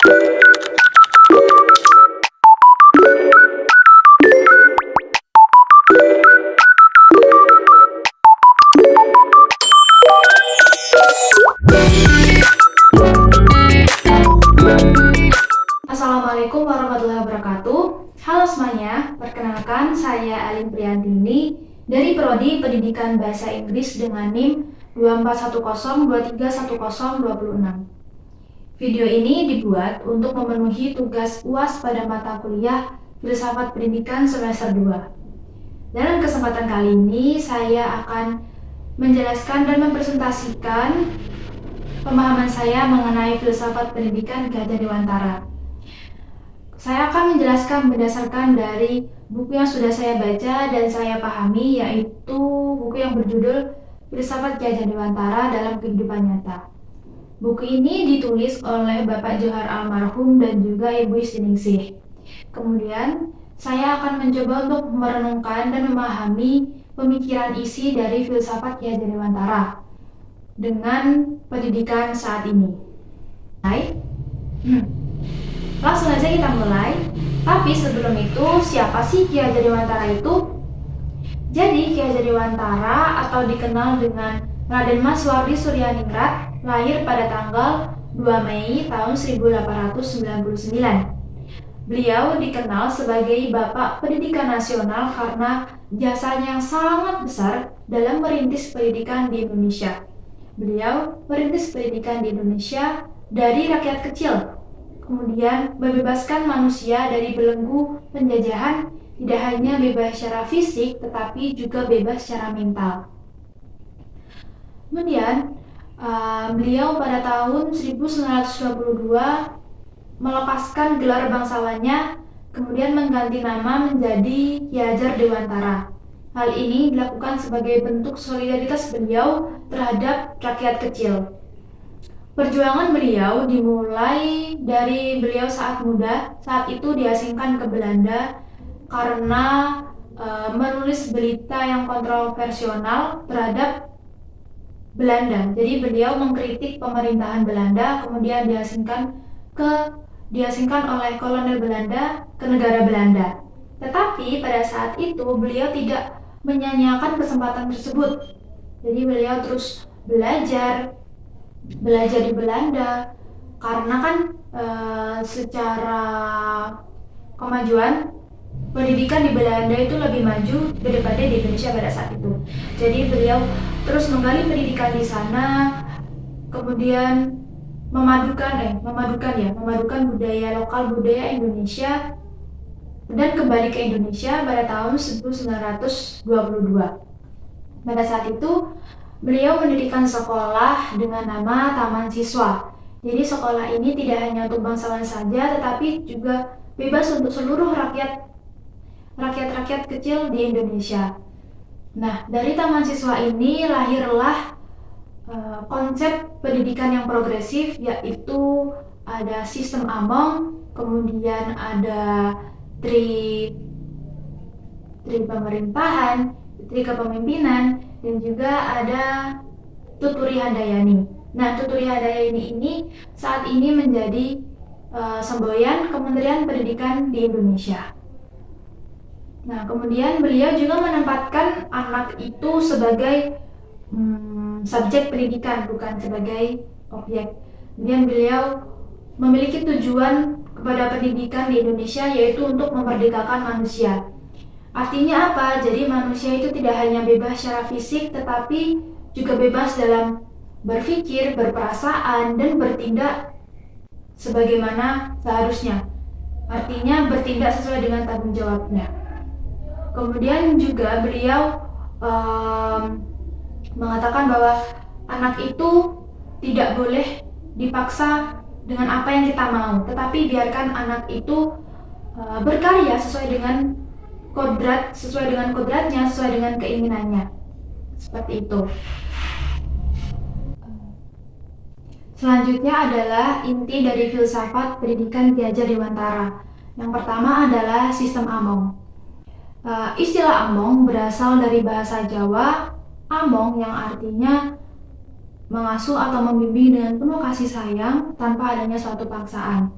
Assalamualaikum warahmatullahi wabarakatuh. Halo semuanya, perkenalkan saya Alin Priantini dari Prodi Pendidikan Bahasa Inggris dengan NIM 2410231026. Video ini dibuat untuk memenuhi tugas UAS pada mata kuliah Filsafat Pendidikan semester 2. Dalam kesempatan kali ini saya akan menjelaskan dan mempresentasikan pemahaman saya mengenai filsafat pendidikan Ki Hajar Dewantara. Saya akan menjelaskan berdasarkan dari buku yang sudah saya baca dan saya pahami, yaitu buku yang berjudul Filsafat Ki Hajar Dewantara dalam Kehidupan Nyata. Buku ini ditulis oleh Bapak Johar almarhum dan juga Ibu Istiningsih. Kemudian, saya akan mencoba untuk merenungkan dan memahami pemikiran isi dari filsafat Ki Hajar Dewantara dengan pendidikan saat ini. Hai. Langsung aja kita mulai. Tapi sebelum itu, siapa sih Ki Hajar Dewantara itu? Jadi Ki Hajar Dewantara atau dikenal dengan Raden Mas Wardi Suryaningrat lahir pada tanggal 2 Mei tahun 1899. Beliau dikenal sebagai Bapak Pendidikan Nasional karena jasanya yang sangat besar dalam merintis pendidikan di Indonesia. Beliau merintis pendidikan di Indonesia dari rakyat kecil, kemudian membebaskan manusia dari belenggu penjajahan, tidak hanya bebas secara fisik tetapi juga bebas secara mental. Kemudian beliau pada tahun 1922 melepaskan gelar bangsawannya, kemudian mengganti nama menjadi Ki Hajar Dewantara. Hal ini dilakukan sebagai bentuk solidaritas beliau terhadap rakyat kecil. Perjuangan beliau dimulai dari beliau saat muda. Saat itu diasingkan ke Belanda karena menulis berita yang kontroversial terhadap Belanda. Jadi beliau mengkritik pemerintahan Belanda, kemudian diasingkan oleh kolonel Belanda ke negara Belanda. Tetapi pada saat itu beliau tidak menyanyiakan kesempatan tersebut. Jadi beliau terus belajar di Belanda karena kan secara kemajuan pendidikan di Belanda itu lebih maju daripada di Indonesia pada saat itu. Jadi beliau terus menggali pendidikan di sana, kemudian memadukan budaya lokal, budaya Indonesia, dan kembali ke Indonesia pada tahun 1922. Pada saat itu beliau mendirikan sekolah dengan nama Taman Siswa. Jadi sekolah ini tidak hanya untuk bangsawan saja, tetapi juga bebas untuk seluruh rakyat kecil di Indonesia. Nah, dari Taman Siswa ini lahirlah konsep pendidikan yang progresif, yaitu ada sistem Among, kemudian ada tri pemerintahan, tri kepemimpinan, dan juga ada Tuturi Handayani. Nah, Tuturi Handayani ini saat ini menjadi semboyan Kementerian Pendidikan di Indonesia. Nah, kemudian beliau juga menempatkan anak itu sebagai subjek pendidikan, bukan sebagai objek. Kemudian beliau memiliki tujuan kepada pendidikan di Indonesia, yaitu untuk memerdekakan manusia. Artinya apa? Jadi manusia itu tidak hanya bebas secara fisik, tetapi juga bebas dalam berpikir, berperasaan, dan bertindak sebagaimana seharusnya. Artinya bertindak sesuai dengan tanggung jawabnya. Kemudian juga beliau mengatakan bahwa anak itu tidak boleh dipaksa dengan apa yang kita mau, tetapi biarkan anak itu berkarya sesuai dengan kodratnya, sesuai dengan keinginannya. Seperti itu. Selanjutnya adalah inti dari filsafat pendidikan Ki Hajar Dewantara. Yang pertama adalah sistem Among. Istilah Among berasal dari bahasa Jawa Among yang artinya mengasuh atau membimbing dengan penuh kasih sayang tanpa adanya suatu paksaan.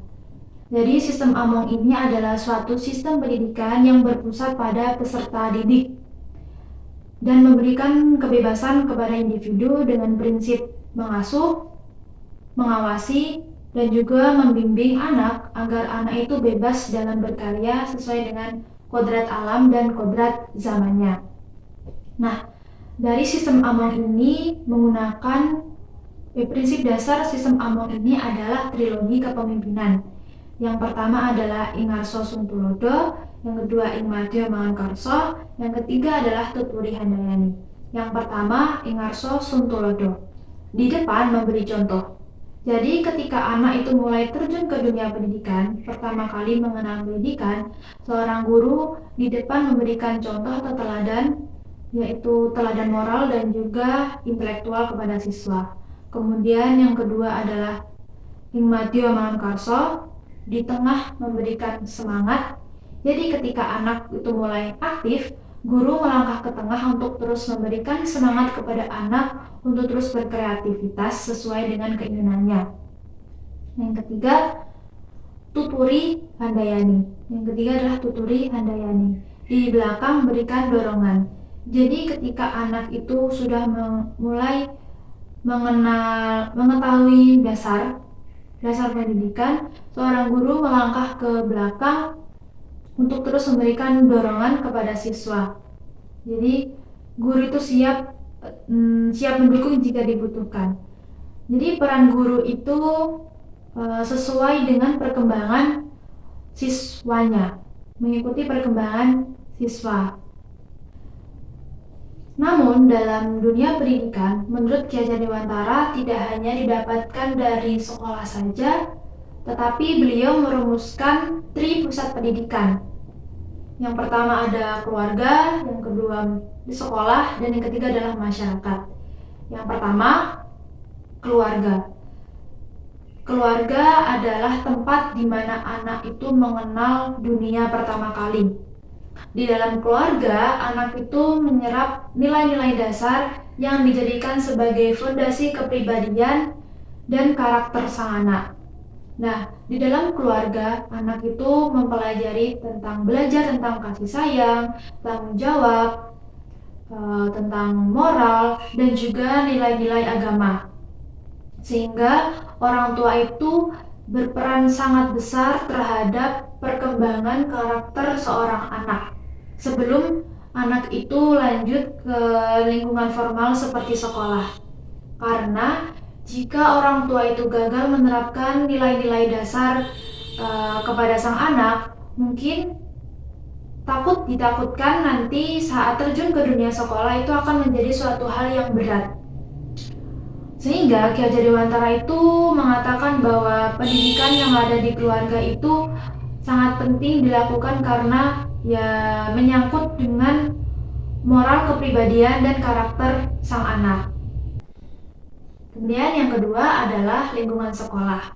Jadi sistem Among ini adalah suatu sistem pendidikan yang berpusat pada peserta didik dan memberikan kebebasan kepada individu dengan prinsip mengasuh, mengawasi, dan juga membimbing anak agar anak itu bebas dalam berkarya sesuai dengan kodrat alam dan kodrat zamannya. Nah, dari sistem Among ini menggunakan prinsip dasar sistem Among ini adalah trilogi kepemimpinan. Yang pertama adalah Ingarso Suntulodo, yang kedua Ingmadyo Mangunkarso, yang ketiga adalah Tuturi Handayani. Yang pertama Ingarso Suntulodo. Di depan memberi contoh. Jadi ketika anak itu mulai terjun ke dunia pendidikan, pertama kali mengenal pendidikan, seorang guru di depan memberikan contoh atau teladan, yaitu teladan moral dan juga intelektual kepada siswa. Kemudian yang kedua adalah Ingmadyo Mangunkarso, di tengah memberikan semangat. Jadi ketika anak itu mulai aktif, guru melangkah ke tengah untuk terus memberikan semangat kepada anak untuk terus berkreativitas sesuai dengan keinginannya. Yang ketiga, Tuturi Handayani. Yang ketiga adalah Tuturi Handayani. Di belakang memberikan dorongan. Jadi ketika anak itu sudah mulai mengetahui dasar pendidikan, seorang guru melangkah ke belakang untuk terus memberikan dorongan kepada siswa. Jadi guru itu siap mendukung jika dibutuhkan. Jadi peran guru itu sesuai dengan perkembangan siswanya, mengikuti perkembangan siswa. Namun dalam dunia pendidikan, menurut Ki Hajar Dewantara tidak hanya didapatkan dari sekolah saja, tetapi beliau merumuskan tri pusat pendidikan. Yang pertama ada keluarga, yang kedua di sekolah, dan yang ketiga adalah masyarakat. Yang pertama, keluarga. Keluarga adalah tempat di mana anak itu mengenal dunia pertama kali. Di dalam keluarga, anak itu menyerap nilai-nilai dasar yang dijadikan sebagai fondasi kepribadian dan karakter sang anak. Nah, di dalam keluarga, anak itu mempelajari belajar tentang kasih sayang, tanggung jawab, tentang moral, dan juga nilai-nilai agama. Sehingga orang tua itu berperan sangat besar terhadap perkembangan karakter seorang anak sebelum anak itu lanjut ke lingkungan formal seperti sekolah. Karena jika orang tua itu gagal menerapkan nilai-nilai dasar kepada sang anak, mungkin ditakutkan nanti saat terjun ke dunia sekolah itu akan menjadi suatu hal yang berat. Sehingga Ki Hajar Dewantara itu mengatakan bahwa pendidikan yang ada di keluarga itu sangat penting dilakukan karena ya menyangkut dengan moral kepribadian dan karakter sang anak. Kemudian yang kedua adalah lingkungan sekolah.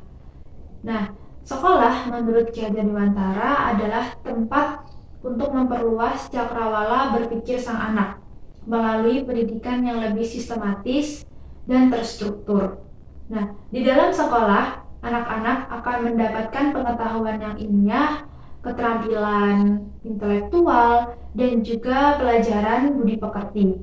Nah, sekolah menurut Ki Hajar Dewantara adalah tempat untuk memperluas cakrawala berpikir sang anak melalui pendidikan yang lebih sistematis dan terstruktur. Nah, di dalam sekolah, anak-anak akan mendapatkan pengetahuan yang ilmiah, keterampilan intelektual, dan juga pelajaran budi pekerti.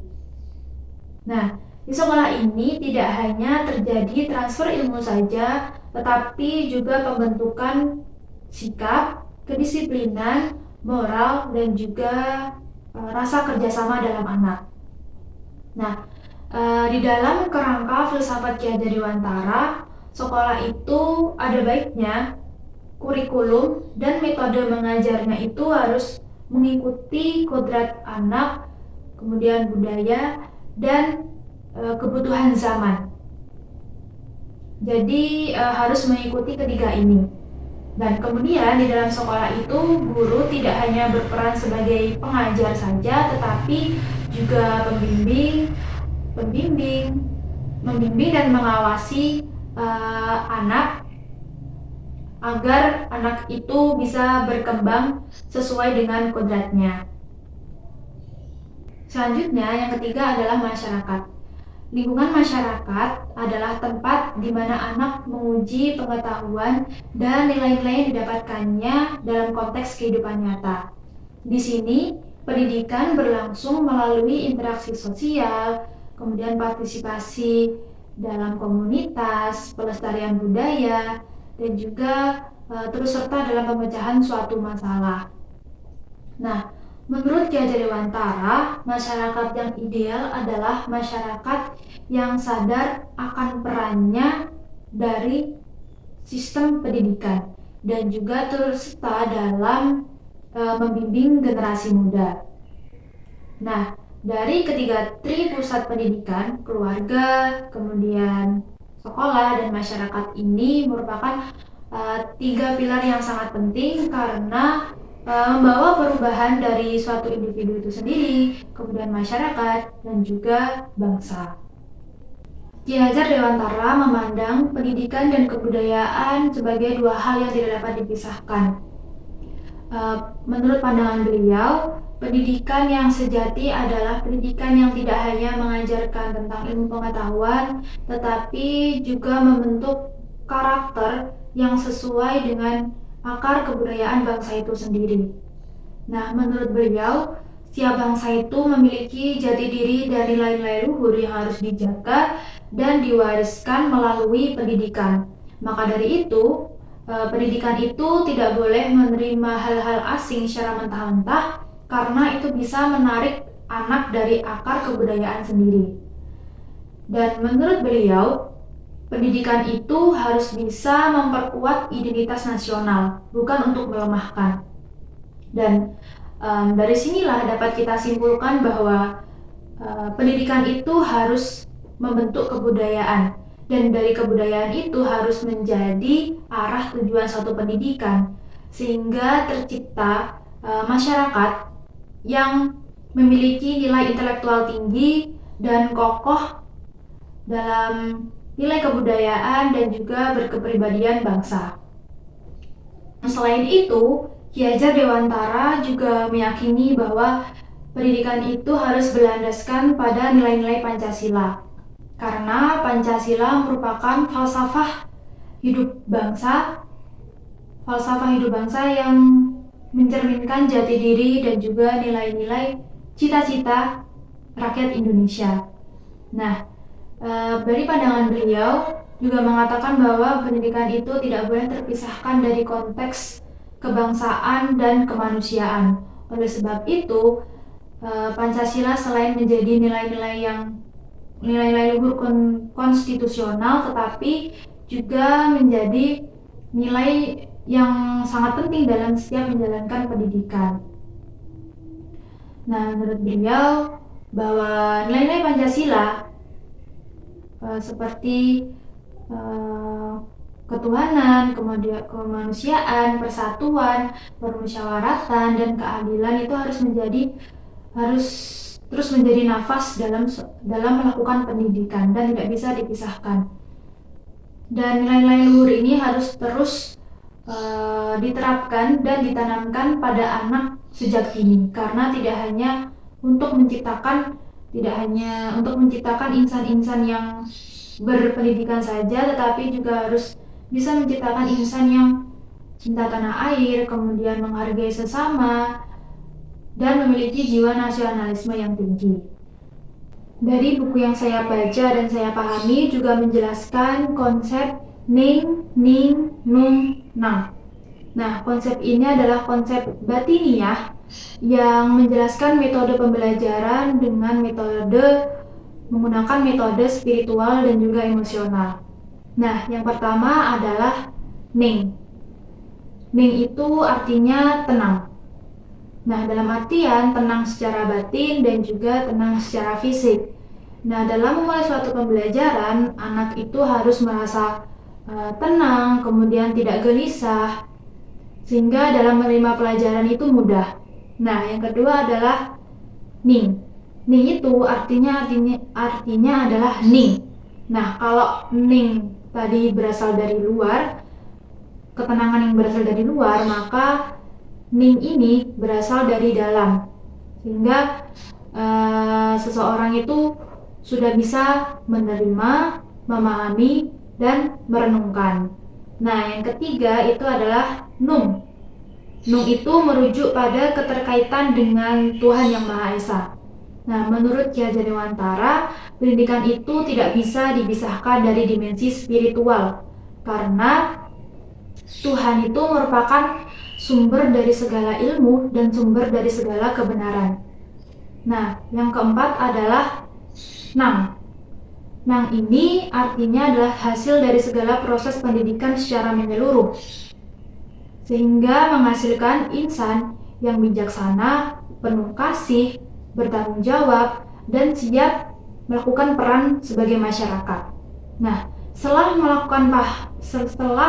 Nah, di sekolah ini tidak hanya terjadi transfer ilmu saja, tetapi juga pembentukan sikap, kedisiplinan, moral, dan juga rasa kerjasama dalam anak. Nah, di dalam kerangka filsafat Ki Hajar Dewantara, sekolah itu ada baiknya kurikulum dan metode mengajarnya itu harus mengikuti kodrat anak, kemudian budaya, dan kebutuhan zaman. Jadi harus mengikuti ketiga ini. Dan kemudian di dalam sekolah itu guru tidak hanya berperan sebagai pengajar saja, tetapi juga membimbing dan mengawasi anak agar anak itu bisa berkembang sesuai dengan kodratnya. Selanjutnya yang ketiga adalah masyarakat. Lingkungan masyarakat adalah tempat di mana anak menguji pengetahuan dan nilai-nilai yang didapatkannya dalam konteks kehidupan nyata. Di sini, pendidikan berlangsung melalui interaksi sosial, kemudian partisipasi dalam komunitas, pelestarian budaya, dan juga terus serta dalam pemecahan suatu masalah. Nah, menurut Ki Hajar Dewantara, masyarakat yang ideal adalah masyarakat yang sadar akan perannya dari sistem pendidikan dan juga turut serta dalam membimbing generasi muda. Nah, dari ketiga tri pusat pendidikan, keluarga, kemudian sekolah, dan masyarakat ini merupakan tiga pilar yang sangat penting karena membawa perubahan dari suatu individu itu sendiri, kemudian masyarakat, dan juga bangsa. Ki Hajar Dewantara memandang pendidikan dan kebudayaan sebagai dua hal yang tidak dapat dipisahkan. Menurut pandangan beliau, pendidikan yang sejati adalah pendidikan yang tidak hanya mengajarkan tentang ilmu pengetahuan, tetapi juga membentuk karakter yang sesuai dengan akar kebudayaan bangsa itu sendiri. Nah, menurut beliau, setiap bangsa itu memiliki jati diri dan nilai-nilai luhur yang harus dijaga dan diwariskan melalui pendidikan. Maka dari itu, pendidikan itu tidak boleh menerima hal-hal asing secara mentah-mentah karena itu bisa menarik anak dari akar kebudayaan sendiri. Dan menurut beliau, pendidikan itu harus bisa memperkuat identitas nasional, bukan untuk melemahkan. Dan dari sinilah dapat kita simpulkan bahwa pendidikan itu harus membentuk kebudayaan, dan dari kebudayaan itu harus menjadi arah tujuan suatu pendidikan, sehingga tercipta masyarakat yang memiliki nilai intelektual tinggi dan kokoh dalam nilai kebudayaan dan juga berkepribadian bangsa. Selain itu, Ki Hajar Dewantara juga meyakini bahwa pendidikan itu harus berlandaskan pada nilai-nilai Pancasila, karena Pancasila merupakan falsafah hidup bangsa yang mencerminkan jati diri dan juga nilai-nilai cita-cita rakyat Indonesia. Nah, dari pandangan beliau juga mengatakan bahwa pendidikan itu tidak boleh terpisahkan dari konteks kebangsaan dan kemanusiaan. Oleh sebab itu, Pancasila selain menjadi nilai-nilai luhur konstitusional, tetapi juga menjadi nilai yang sangat penting dalam setiap menjalankan pendidikan. Nah, menurut beliau bahwa nilai-nilai Pancasila seperti ketuhanan, kemudian kemanusiaan, persatuan, permusyawaratan, dan keadilan itu harus terus menjadi nafas dalam melakukan pendidikan dan tidak bisa dipisahkan. Dan nilai-nilai luhur ini harus terus diterapkan dan ditanamkan pada anak sejak dini, karena tidak hanya untuk menciptakan insan-insan yang berpendidikan saja, tetapi juga harus bisa menciptakan insan yang cinta tanah air, kemudian menghargai sesama, dan memiliki jiwa nasionalisme yang tinggi. Dari buku yang saya baca dan saya pahami juga menjelaskan konsep Ning, Ning, Nung, Nang. Nah, konsep ini adalah konsep batiniah yang menjelaskan metode pembelajaran dengan menggunakan metode spiritual dan juga emosional. Nah, yang pertama adalah Ning. Ning itu artinya tenang. Nah, dalam artian tenang secara batin dan juga tenang secara fisik. Nah, dalam memulai suatu pembelajaran, anak itu harus merasa tenang, kemudian tidak gelisah, sehingga dalam menerima pelajaran itu mudah. Nah, yang kedua adalah Ning. Ning itu artinya adalah ning. Nah, kalau ning tadi berasal dari luar, ketenangan yang berasal dari luar, maka ning ini berasal dari dalam, sehingga seseorang itu sudah bisa menerima, memahami, dan merenungkan. Nah, yang ketiga itu adalah nung. Nung itu merujuk pada keterkaitan dengan Tuhan Yang Maha Esa. Nah, menurut Ki Hajar Dewantara, pendidikan itu tidak bisa dipisahkan dari dimensi spiritual, karena Tuhan itu merupakan sumber dari segala ilmu dan sumber dari segala kebenaran. Nah, yang keempat adalah nang. Nang ini artinya adalah hasil dari segala proses pendidikan secara menyeluruh, sehingga menghasilkan insan yang bijaksana, penuh kasih, bertanggung jawab, dan siap melakukan peran sebagai masyarakat. Nah, setelah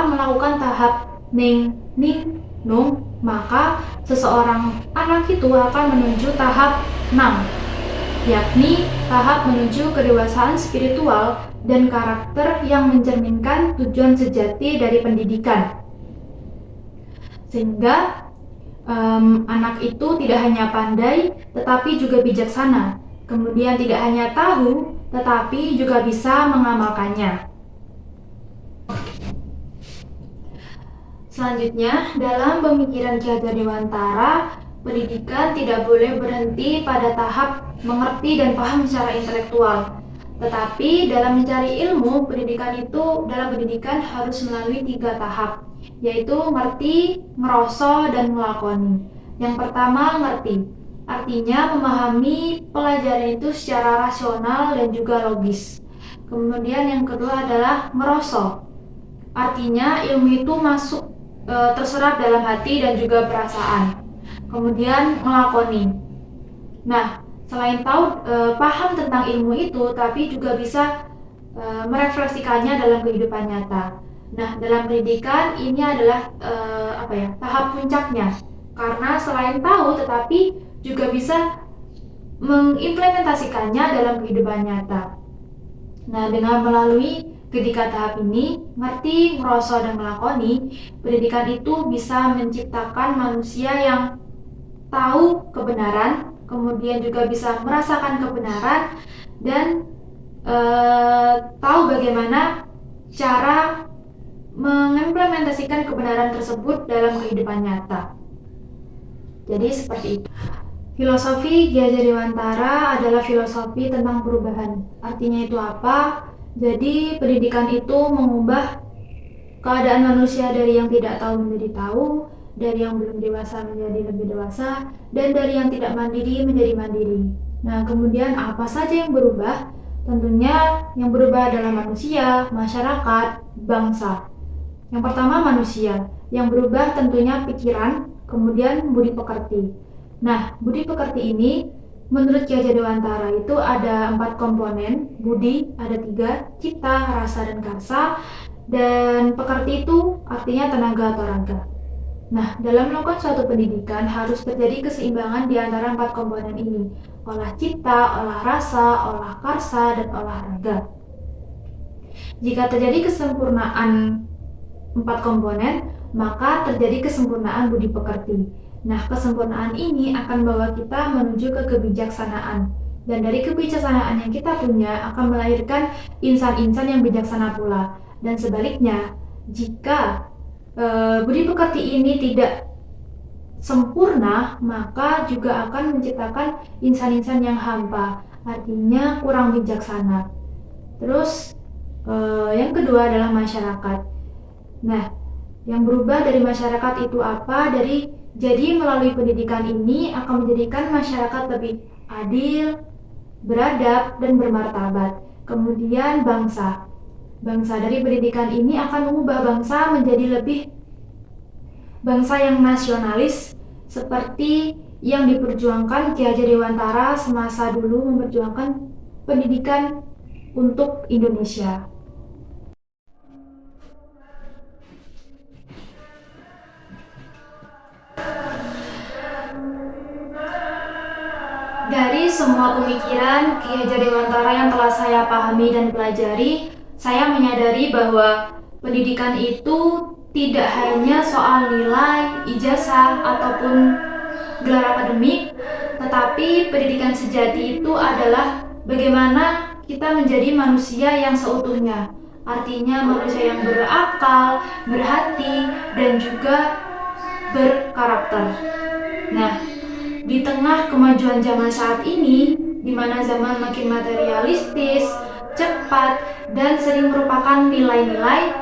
melakukan tahap ning, ning, nung, maka seseorang anak itu akan menuju tahap nang, yakni tahap menuju kedewasaan spiritual dan karakter yang mencerminkan tujuan sejati dari pendidikan. Sehingga anak itu tidak hanya pandai, tetapi juga bijaksana. Kemudian tidak hanya tahu, tetapi juga bisa mengamalkannya. Selanjutnya, dalam pemikiran Ki Hajar Dewantara, pendidikan tidak boleh berhenti pada tahap mengerti dan paham secara intelektual. Tetapi dalam mencari ilmu, dalam pendidikan harus melalui 3 tahap, yaitu ngerti, ngeroso, dan ngelakoni. Yang pertama, ngerti. Artinya memahami pelajaran itu secara rasional dan juga logis. Kemudian yang kedua adalah ngeroso. Artinya ilmu itu terserap dalam hati dan juga perasaan. Kemudian ngelakoni. Nah, selain paham tentang ilmu itu, tapi juga bisa merefleksikannya dalam kehidupan nyata. Nah, dalam pendidikan ini adalah tahap puncaknya, karena selain tahu, tetapi juga bisa mengimplementasikannya dalam kehidupan nyata. Nah, dengan melalui ketiga tahap ini, ngerti, ngeroso, dan ngelakoni, pendidikan itu bisa menciptakan manusia yang tahu kebenaran, kemudian juga bisa merasakan kebenaran, dan tahu bagaimana cara mengimplementasikan kebenaran tersebut dalam kehidupan nyata. Jadi seperti itu. Filosofi Ki Hajar Dewantara adalah filosofi tentang perubahan. Artinya itu apa? Jadi pendidikan itu mengubah keadaan manusia dari yang tidak tahu menjadi tahu, dari yang belum dewasa menjadi lebih dewasa, dan dari yang tidak mandiri menjadi mandiri. Nah, kemudian apa saja yang berubah? Tentunya yang berubah adalah manusia, masyarakat, bangsa. Yang pertama manusia, yang berubah tentunya pikiran, kemudian budi pekerti. Nah, budi pekerti ini menurut Ki Hajar Dewantara itu ada 4 komponen. Budi ada 3, cita, rasa, dan karsa. Dan pekerti itu artinya tenaga atau raga. Nah, dalam melakukan suatu pendidikan harus terjadi keseimbangan di antara 4 komponen ini. Olah cita, olah rasa, olah karsa, dan olah raga. Jika terjadi kesempurnaan 4 komponen, maka terjadi kesempurnaan budi pekerti. Nah, kesempurnaan ini akan membawa kita menuju ke kebijaksanaan. Dan dari kebijaksanaan yang kita punya akan melahirkan insan-insan yang bijaksana pula. Dan sebaliknya, jika budi pekerti ini tidak sempurna, maka juga akan menciptakan insan-insan yang hampa, artinya kurang bijaksana. Terus yang kedua adalah masyarakat. Nah, yang berubah dari masyarakat itu apa? Jadi melalui pendidikan ini akan menjadikan masyarakat lebih adil, beradab, dan bermartabat. Kemudian bangsa. Bangsa dari pendidikan ini akan mengubah bangsa menjadi lebih bangsa yang nasionalis, seperti yang diperjuangkan Ki Hajar Dewantara semasa dulu memperjuangkan pendidikan untuk Indonesia. Dari semua pemikiran Ki Hajar Dewantara yang telah saya pahami dan pelajari, saya menyadari bahwa pendidikan itu tidak hanya soal nilai, ijazah, ataupun gelar akademik, tetapi pendidikan sejati itu adalah bagaimana kita menjadi manusia yang seutuhnya. Artinya manusia yang berakal, berhati, dan juga berkarakter. Nah, di tengah kemajuan zaman saat ini, di mana zaman makin materialistis, cepat, dan sering merupakan nilai-nilai,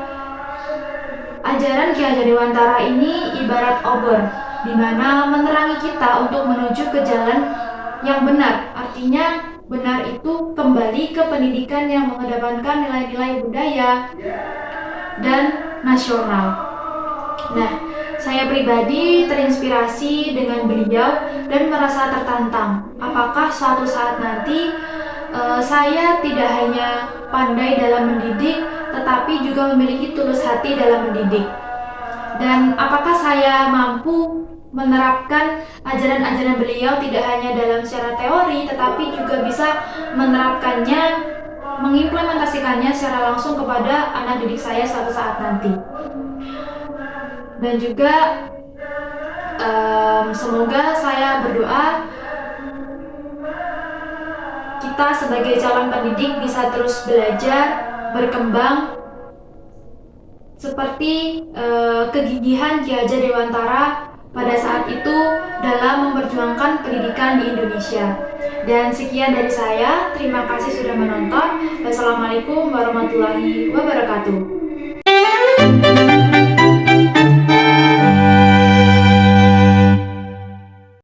ajaran Ki Hajar Dewantara ini ibarat obor, di mana menerangi kita untuk menuju ke jalan yang benar. Artinya benar itu kembali ke pendidikan yang mengedepankan nilai-nilai budaya dan nasional. Nah, saya pribadi terinspirasi dengan beliau dan merasa tertantang. Apakah suatu saat nanti saya tidak hanya pandai dalam mendidik, tetapi juga memiliki tulus hati dalam mendidik. Dan apakah saya mampu menerapkan ajaran-ajaran beliau tidak hanya dalam secara teori, tetapi juga bisa menerapkannya, mengimplementasikannya secara langsung kepada anak didik saya suatu saat nanti. Dan juga semoga saya berdoa kita sebagai calon pendidik bisa terus belajar, berkembang seperti kegigihan Ki Hajar Dewantara pada saat itu dalam memperjuangkan pendidikan di Indonesia. Dan sekian dari saya, terima kasih sudah menonton. Wassalamualaikum warahmatullahi wabarakatuh.